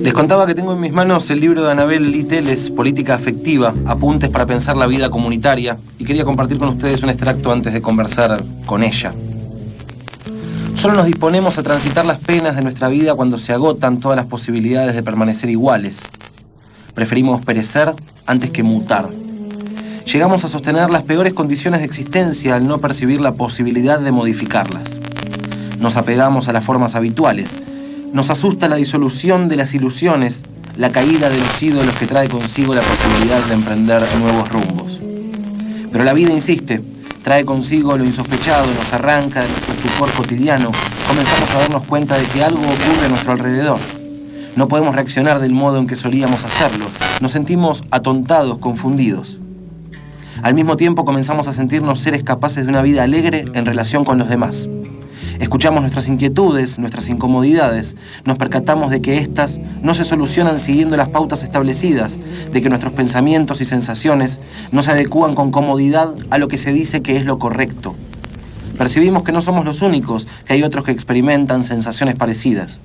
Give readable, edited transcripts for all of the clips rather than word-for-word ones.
Les contaba que tengo en mis manos el libro de Anabel Lee Telles, Política Afectiva, apuntes para pensar la vida comunitaria, y quería compartir con ustedes un extracto antes de conversar con ella. Solo nos disponemos a transitar las penas de nuestra vida cuando se agotan todas las posibilidades de permanecer iguales. Preferimos perecer antes que mutar. Llegamos a sostener las peores condiciones de existencia al no percibir la posibilidad de modificarlas. Nos apegamos a las formas habituales. Nos asusta la disolución de las ilusiones, la caída de los ídolos que trae consigo la posibilidad de emprender nuevos rumbos. Pero la vida insiste, trae consigo lo insospechado, nos arranca de nuestro estupor cotidiano, comenzamos a darnos cuenta de que algo ocurre a nuestro alrededor. No podemos reaccionar del modo en que solíamos hacerlo, nos sentimos atontados, confundidos. Al mismo tiempo comenzamos a sentirnos seres capaces de una vida alegre en relación con los demás. Escuchamos nuestras inquietudes, nuestras incomodidades, nos percatamos de que éstas no se solucionan siguiendo las pautas establecidas, de que nuestros pensamientos y sensaciones no se adecúan con comodidad a lo que se dice que es lo correcto. Percibimos que no somos los únicos, que hay otros que experimentan sensaciones parecidas.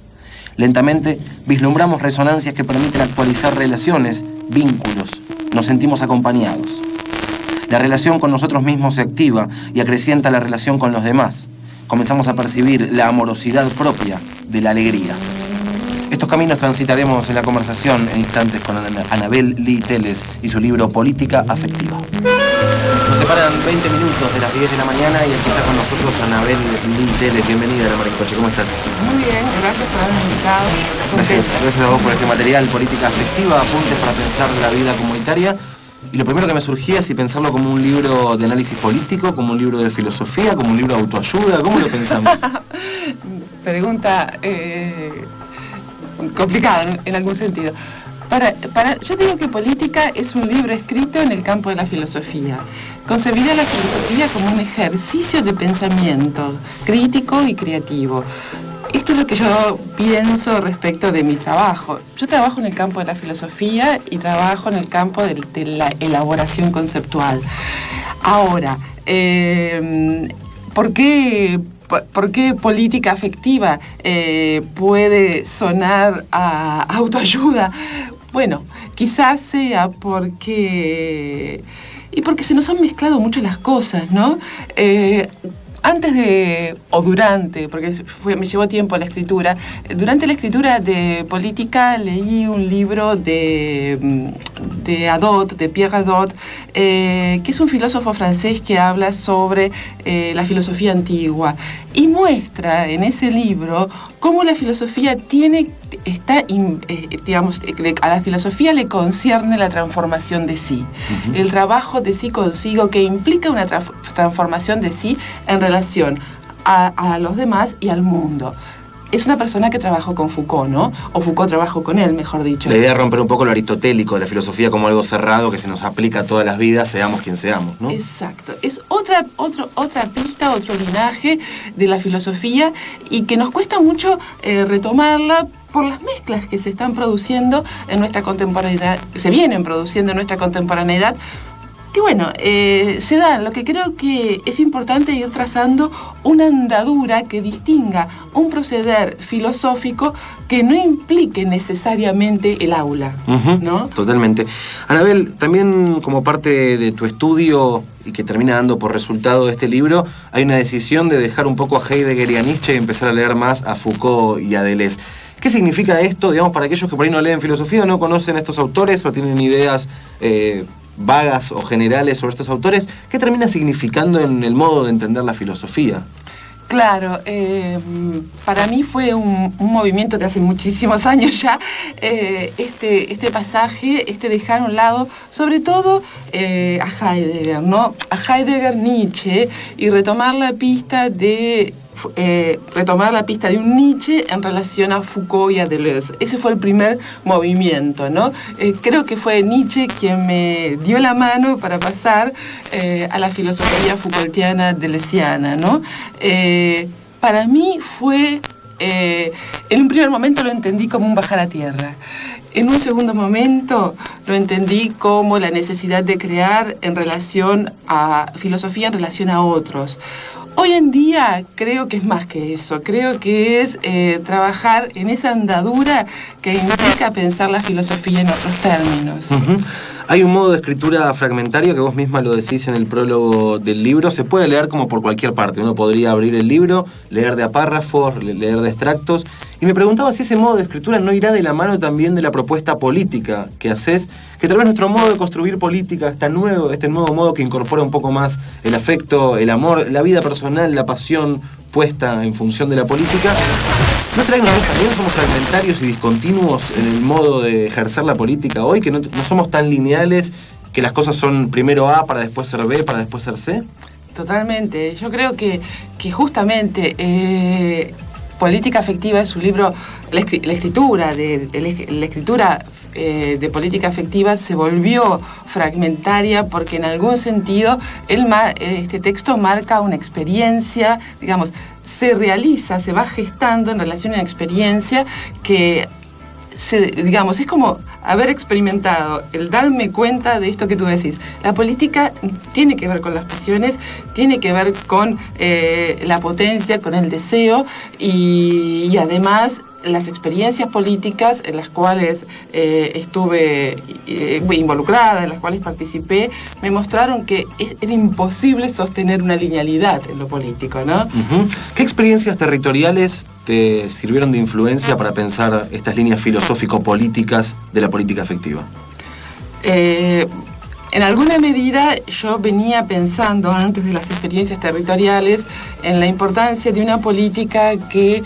Lentamente vislumbramos resonancias que permiten actualizar relaciones, vínculos. Nos sentimos acompañados. La relación con nosotros mismos se activa y acrecienta la relación con los demás. Comenzamos a percibir la amorosidad propia de la alegría. Estos caminos transitaremos en la conversación en instantes con Anabel Lee Telles y su libro Política Afectiva. Nos separan 20 minutos de las 10 de la mañana y aquí está con nosotros Anabel Lee Telles. Bienvenida, Ana María Coche, ¿cómo estás? Muy bien, gracias por haberme invitado. Gracias a vos por este material, Política Afectiva, apuntes para pensar la vida comunitaria. Y lo primero que me surgía es si pensarlo como un libro de análisis político, como un libro de filosofía, como un libro de autoayuda. ¿Cómo lo pensamos? Pregunta complicada en algún sentido. Yo digo que Política es un libro escrito en el campo de la filosofía. Concebiría la filosofía como un ejercicio de pensamiento crítico y creativo. Esto es lo que yo pienso respecto de mi trabajo. Yo trabajo en el campo de la filosofía y trabajo en el campo de la elaboración conceptual. Ahora, ¿por qué política afectiva puede sonar a autoayuda? Bueno, quizás sea porque se nos han mezclado mucho las cosas, ¿no? Antes de, o durante, porque me llevó tiempo la escritura, durante la escritura de Política leí un libro de Hadot, de Pierre Hadot, que es un filósofo francés que habla sobre la filosofía antigua y muestra en ese libro cómo la filosofía a la filosofía le concierne la transformación de sí, el trabajo de sí consigo que implica una transformación de sí en relación a los demás y al mundo. Es una persona que trabajó con Foucault, ¿no? O Foucault trabajó con él, mejor dicho. La idea es romper un poco lo aristotélico de la filosofía como algo cerrado que se nos aplica a todas las vidas, seamos quien seamos, ¿no? Exacto. Es otra pista, otro linaje de la filosofía y que nos cuesta mucho retomarla por las mezclas que se están produciendo en nuestra contemporaneidad, que se vienen produciendo en nuestra contemporaneidad, que bueno, se dan. Lo que creo que es importante ir trazando una andadura que distinga un proceder filosófico que no implique necesariamente el aula, ¿no? Totalmente. Anabel, también como parte de tu estudio y que termina dando por resultado este libro, hay una decisión de dejar un poco a Heidegger y a Nietzsche y empezar a leer más a Foucault y a Deleuze. ¿Qué significa esto, digamos, para aquellos que por ahí no leen filosofía o no conocen a estos autores o tienen ideas vagas o generales sobre estos autores? ¿Qué termina significando en el modo de entender la filosofía? Claro, para mí fue un movimiento de hace muchísimos años ya, este pasaje, dejar a un lado, sobre todo a Heidegger, ¿no? A Heidegger, Nietzsche, y retomar la pista de un Nietzsche en relación a Foucault y a Deleuze. Ese fue el primer movimiento, ¿no? Creo que fue Nietzsche quien me dio la mano para pasar a la filosofía Foucaultiana deleuziana, ¿no? Para mí fue, en un primer momento lo entendí como un bajar a tierra. En un segundo momento lo entendí como la necesidad de crear en relación a filosofía, en relación a otros. Hoy en día creo que es más que eso, creo que es trabajar en esa andadura que implica pensar la filosofía en otros términos. Hay un modo de escritura fragmentario que vos misma lo decís en el prólogo del libro. Se puede leer como por cualquier parte. Uno podría abrir el libro, leer de a párrafos, leer de extractos. Y me preguntaba si ese modo de escritura no irá de la mano también de la propuesta política que haces, que tal vez nuestro modo de construir política, este nuevo modo que incorpora un poco más el afecto, el amor, la vida personal, la pasión puesta en función de la política. ¿No será que nosotros también somos fragmentarios y discontinuos en el modo de ejercer la política hoy? ¿Que no somos tan lineales, que las cosas son primero A para después ser B, para después ser C? Totalmente. Yo creo que justamente Política Afectiva es su libro, la escritura de política afectiva se volvió fragmentaria porque en algún sentido este texto marca una experiencia, digamos, se va gestando en relación a una experiencia que digamos, es como haber experimentado, el darme cuenta de esto que tú decís. La política tiene que ver con las pasiones, tiene que ver con la potencia, con el deseo y además las experiencias políticas en las cuales estuve involucrada, en las cuales participé, me mostraron que era imposible sostener una linealidad en lo político, ¿no? ¿Qué experiencias territoriales te sirvieron de influencia para pensar estas líneas filosófico-políticas de la política afectiva? En alguna medida yo venía pensando antes de las experiencias territoriales en la importancia de una política que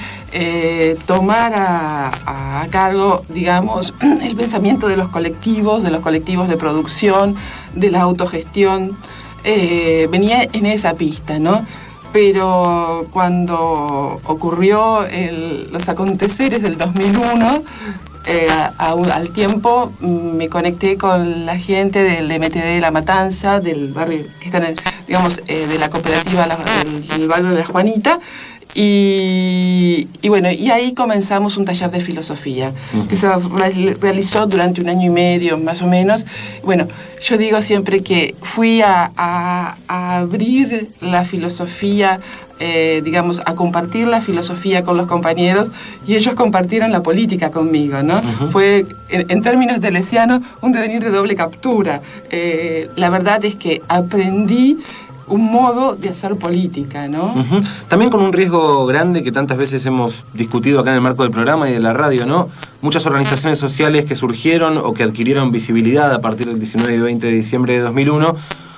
tomara a cargo, digamos, el pensamiento de los colectivos de producción, de la autogestión. Venía en esa pista, ¿no? Pero cuando ocurrió los aconteceres del 2001, al tiempo me conecté con la gente del MTD La Matanza, del barrio que está de la cooperativa del barrio de La Juanita, y bueno, y ahí comenzamos un taller de filosofía que se realizó durante 1 año y medio más o menos. Bueno, yo digo siempre que fui a abrir la filosofía, digamos, a compartir la filosofía con los compañeros y ellos compartieron la política conmigo, ¿no? Fue, en términos de Lesiano, un devenir de doble captura. La verdad es que aprendí un modo de hacer política, ¿no? También con un riesgo grande que tantas veces hemos discutido acá en el marco del programa y de la radio, ¿no? Muchas organizaciones sociales que surgieron o que adquirieron visibilidad a partir del 19 y 20 de diciembre de 2001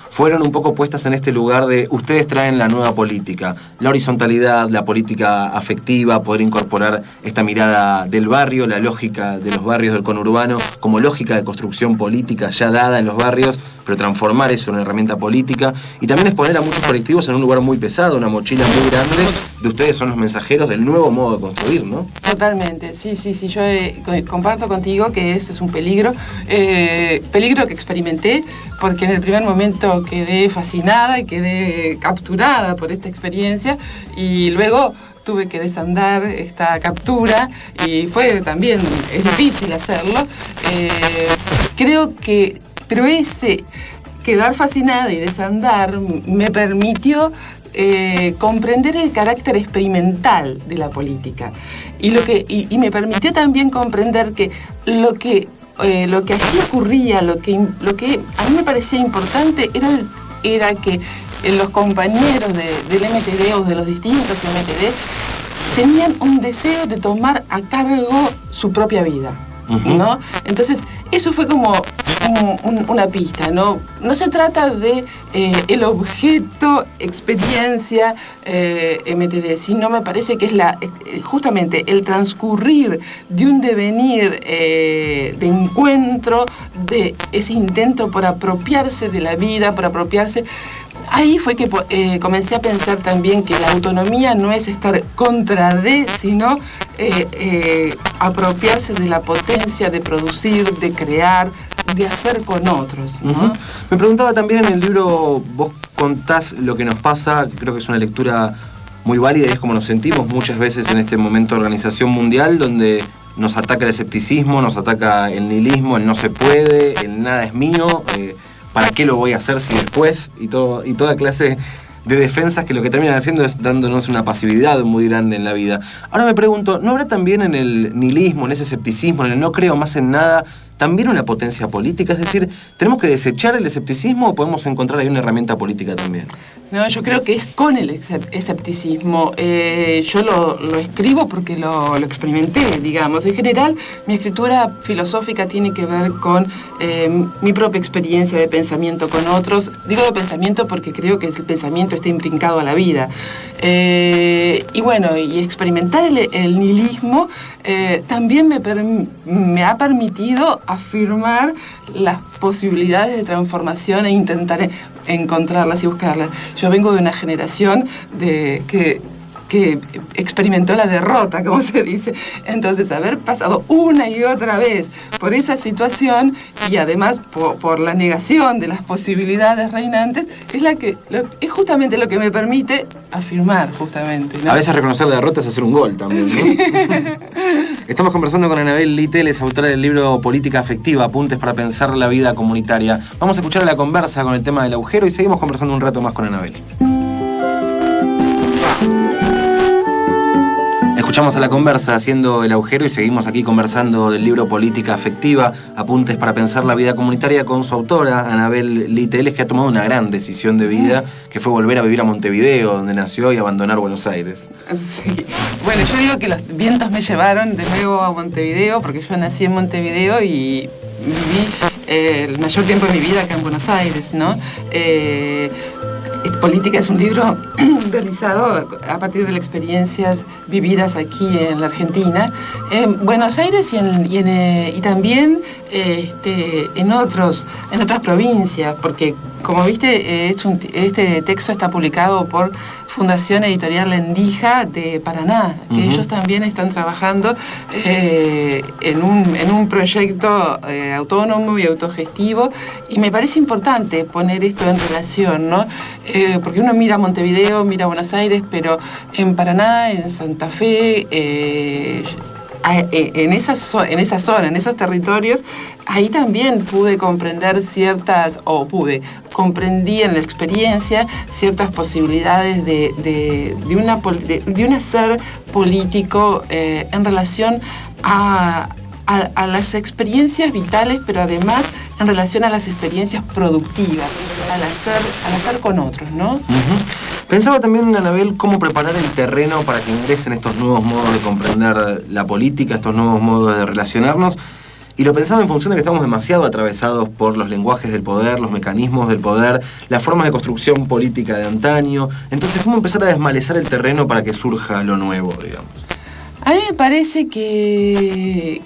fueron un poco puestas en este lugar de ustedes traen la nueva política, la horizontalidad, la política afectiva, poder incorporar esta mirada del barrio, la lógica de los barrios del conurbano como lógica de construcción política ya dada en los barrios, pero transformar eso en una herramienta política y también exponer a muchos colectivos en un lugar muy pesado, una mochila muy grande, de ustedes son los mensajeros del nuevo modo de construir, ¿no? Totalmente, sí, yo comparto contigo que eso es un peligro que experimenté, porque en el primer momento quedé fascinada y quedé capturada por esta experiencia y luego tuve que desandar esta captura y fue también, es difícil hacerlo. Pero ese quedar fascinada y desandar me permitió comprender el carácter experimental de la política y me permitió también comprender que lo que allí ocurría, lo que a mí me parecía importante era que los compañeros del MTD o de los distintos MTD tenían un deseo de tomar a cargo su propia vida, ¿no? Entonces, eso fue como una pista, ¿no? No se trata de el objeto, experiencia, MTD, sino me parece que es justamente el transcurrir de un devenir de encuentro, de ese intento por apropiarse de la vida, por apropiarse. Ahí fue que comencé a pensar también que la autonomía no es estar contra sino apropiarse de la potencia de producir, de crear, de hacer con otros, ¿no? Me preguntaba también en el libro, vos contás lo que nos pasa, creo que es una lectura muy válida y es como nos sentimos muchas veces en este momento de organización mundial, donde nos ataca el escepticismo, nos ataca el nihilismo, el no se puede, el nada es mío, ¿para qué lo voy a hacer si después? Y toda clase de defensas que lo que terminan haciendo es dándonos una pasividad muy grande en la vida. Ahora me pregunto, ¿no habrá también en el nihilismo, en ese escepticismo, en el no creo más en nada, también una potencia política? Es decir, ¿tenemos que desechar el escepticismo o podemos encontrar ahí una herramienta política también? No, yo creo que es con el escepticismo. Yo lo escribo porque lo experimenté, digamos. En general, mi escritura filosófica tiene que ver con mi propia experiencia de pensamiento con otros. Digo de pensamiento porque creo que el pensamiento está imbrincado a la vida. Y bueno, y experimentar el nihilismo también me ha permitido afirmar las posibilidades de transformación e intentar encontrarlas y buscarlas. Yo vengo de una generación que experimentó la derrota, como se dice. Entonces, haber pasado una y otra vez por esa situación y además por la negación de las posibilidades reinantes, es justamente lo que me permite afirmar, justamente, ¿no? A veces reconocer la derrota es hacer un gol también, ¿no? Sí. Estamos conversando con Anabel Liteles, autora del libro Política Afectiva, Apuntes para pensar la vida comunitaria. Vamos a escuchar la conversa con el tema del agujero y seguimos conversando un rato más con Anabel. Escuchamos a la conversa haciendo el agujero y seguimos aquí conversando del libro Política Afectiva, Apuntes para pensar la vida comunitaria, con su autora, Anabel Liteles, que ha tomado una gran decisión de vida, que fue volver a vivir a Montevideo, donde nació, y abandonar Buenos Aires. Sí. Bueno, yo digo que los vientos me llevaron de nuevo a Montevideo, porque yo nací en Montevideo y viví el mayor tiempo de mi vida acá en Buenos Aires, ¿no? Política es un libro realizado a partir de las experiencias vividas aquí en la Argentina, en Buenos Aires y también en otras provincias, porque como viste, este texto está publicado por Fundación Editorial Lendija de Paraná, que ellos también están trabajando en un proyecto autónomo y autogestivo, y me parece importante poner esto en relación, ¿no? Porque uno mira Montevideo, mira Buenos Aires, pero en Paraná, en Santa Fe, en esa zona, en esos territorios, ahí también comprendí en la experiencia ciertas posibilidades de un hacer político en relación a las experiencias vitales, pero además en relación a las experiencias productivas, al hacer con otros, ¿no? Uh-huh. Pensaba también, Anabel, cómo preparar el terreno para que ingresen estos nuevos modos de comprender la política, estos nuevos modos de relacionarnos, y lo pensaba en función de que estamos demasiado atravesados por los lenguajes del poder, los mecanismos del poder, las formas de construcción política de antaño. Entonces, ¿cómo empezar a desmalezar el terreno para que surja lo nuevo, digamos? A mí me parece que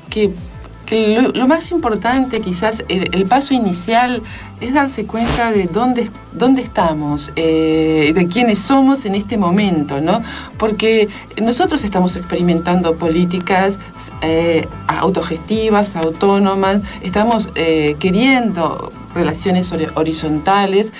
lo más importante, quizás el paso inicial, es darse cuenta de dónde estamos, de quiénes somos en este momento, ¿no? Porque nosotros estamos experimentando políticas autogestivas, autónomas, estamos queriendo relaciones horizontales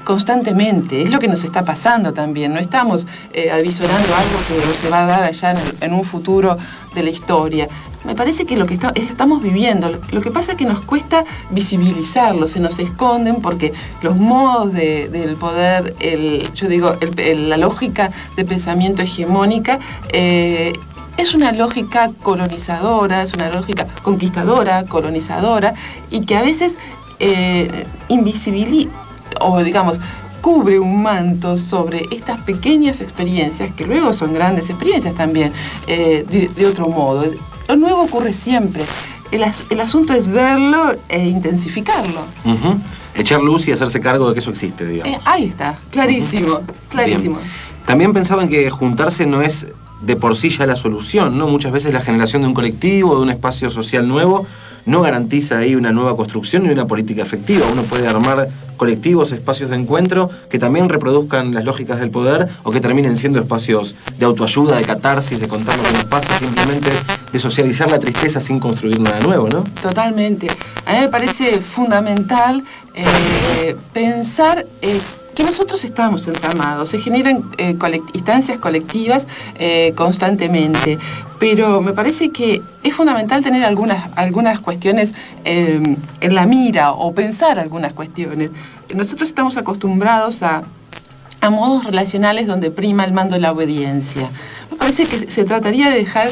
constantemente. Es lo que nos está pasando también. No estamos avisorando algo que se va a dar allá en un futuro de la historia. Me parece que lo estamos viviendo. Lo que pasa es que nos cuesta visibilizarlo, se nos esconden porque los modos del poder, la lógica de pensamiento hegemónica, es una lógica colonizadora, es una lógica conquistadora, colonizadora, y que a veces invisibiliza, o digamos, cubre un manto sobre estas pequeñas experiencias, que luego son grandes experiencias también, de otro modo. Lo nuevo ocurre siempre. El asunto es verlo e intensificarlo. Uh-huh. Echar luz y hacerse cargo de que eso existe, digamos. Ahí está, clarísimo, clarísimo. Bien. También pensaba en que juntarse no es de por sí ya la solución, ¿no? Muchas veces la generación de un colectivo, de un espacio social nuevo, no garantiza ahí una nueva construcción ni una política efectiva. Uno puede armar colectivos, espacios de encuentro que también reproduzcan las lógicas del poder o que terminen siendo espacios de autoayuda, de catarsis, de contar lo que nos pasa, simplemente de socializar la tristeza sin construir nada nuevo, ¿no? Totalmente. A mí me parece fundamental pensar que nosotros estamos entramados, se generan instancias colectivas constantemente, pero me parece que es fundamental tener algunas cuestiones en la mira o pensar algunas cuestiones. Nosotros estamos acostumbrados a a modos relacionales donde prima el mando de la obediencia. Me parece que se trataría de dejar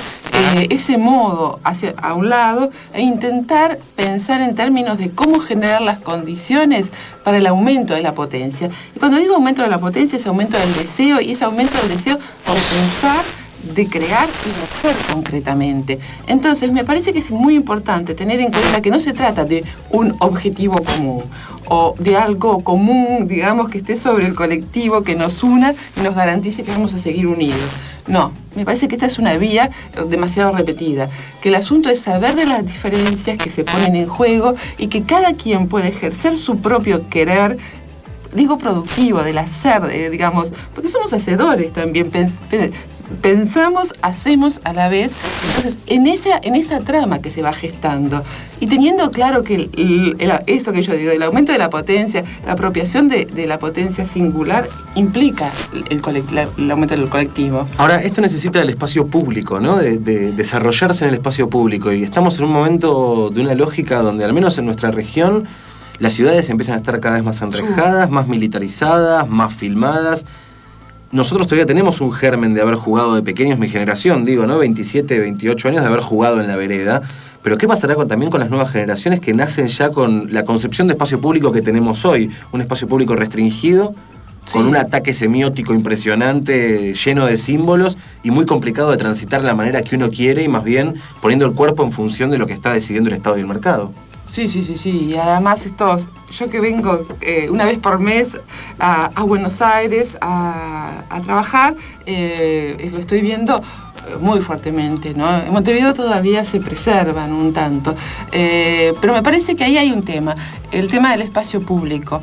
ese modo a un lado e intentar pensar en términos de cómo generar las condiciones para el aumento de la potencia. Y cuando digo aumento de la potencia, es aumento del deseo, y ese aumento del deseo por pensar, de crear y de hacer concretamente. Entonces, me parece que es muy importante tener en cuenta que no se trata de un objetivo común o de algo común, digamos, que esté sobre el colectivo, que nos una y nos garantice que vamos a seguir unidos. No, me parece que esta es una vía demasiado repetida, que el asunto es saber de las diferencias que se ponen en juego y que cada quien puede ejercer su propio querer, digo productivo, del hacer, digamos, porque somos hacedores también, pensamos, hacemos a la vez. Entonces, en esa trama que se va gestando, y teniendo claro que eso que yo digo, el aumento de la potencia, la apropiación de la potencia singular, implica el aumento del colectivo. Ahora, esto necesita del espacio público, ¿no? De desarrollarse en el espacio público, y estamos en un momento de una lógica donde, al menos en nuestra región, las ciudades empiezan a estar cada vez más enrejadas, más militarizadas, más filmadas. Nosotros todavía tenemos un germen de haber jugado de pequeños, mi generación, digo, ¿no? 27, 28 años de haber jugado en la vereda. Pero ¿qué pasará también con las nuevas generaciones que nacen ya con la concepción de espacio público que tenemos hoy? Un espacio público restringido, sí, con un ataque semiótico impresionante, lleno de símbolos y muy complicado de transitar de la manera que uno quiere, y más bien poniendo el cuerpo en función de lo que está decidiendo el Estado y el mercado. Sí. Y además yo que vengo una vez por mes a Buenos Aires a trabajar, lo estoy viendo muy fuertemente, ¿no? En Montevideo todavía se preservan un tanto, pero me parece que ahí hay un tema, el tema del espacio público.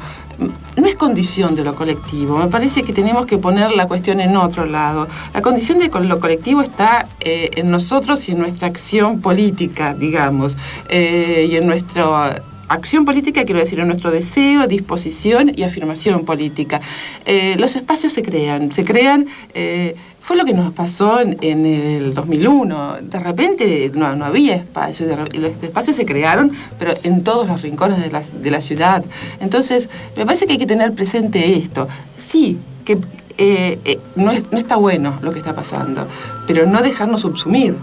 No es condición de lo colectivo, me parece que tenemos que poner la cuestión en otro lado. La condición de lo colectivo está en nosotros y en nuestra acción política, digamos, y en nuestra acción política, quiero decir, en nuestro deseo, disposición y afirmación política. Los espacios se crean. Fue lo que nos pasó en el 2001. De repente no había espacios, los espacios se crearon, pero en todos los rincones de la ciudad. Entonces, me parece que hay que tener presente esto. Sí, que no está bueno lo que está pasando, pero no dejarnos subsumir,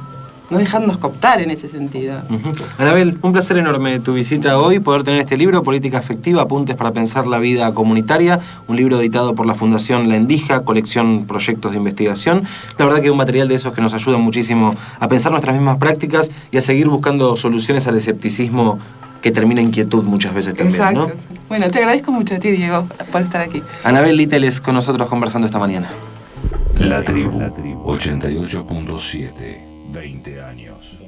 no dejarnos cooptar en ese sentido. Anabel, un placer enorme tu visita hoy, poder tener este libro, Política Afectiva, Apuntes para Pensar la Vida Comunitaria, un libro editado por la Fundación La Endija, colección Proyectos de Investigación. La verdad que es un material de esos que nos ayuda muchísimo a pensar nuestras mismas prácticas y a seguir buscando soluciones al escepticismo que termina inquietud muchas veces también. Exacto. ¿No? Bueno, te agradezco mucho a ti, Diego, por estar aquí. Anabel Litteles con nosotros conversando esta mañana. La Tribu 88.7, 20 años.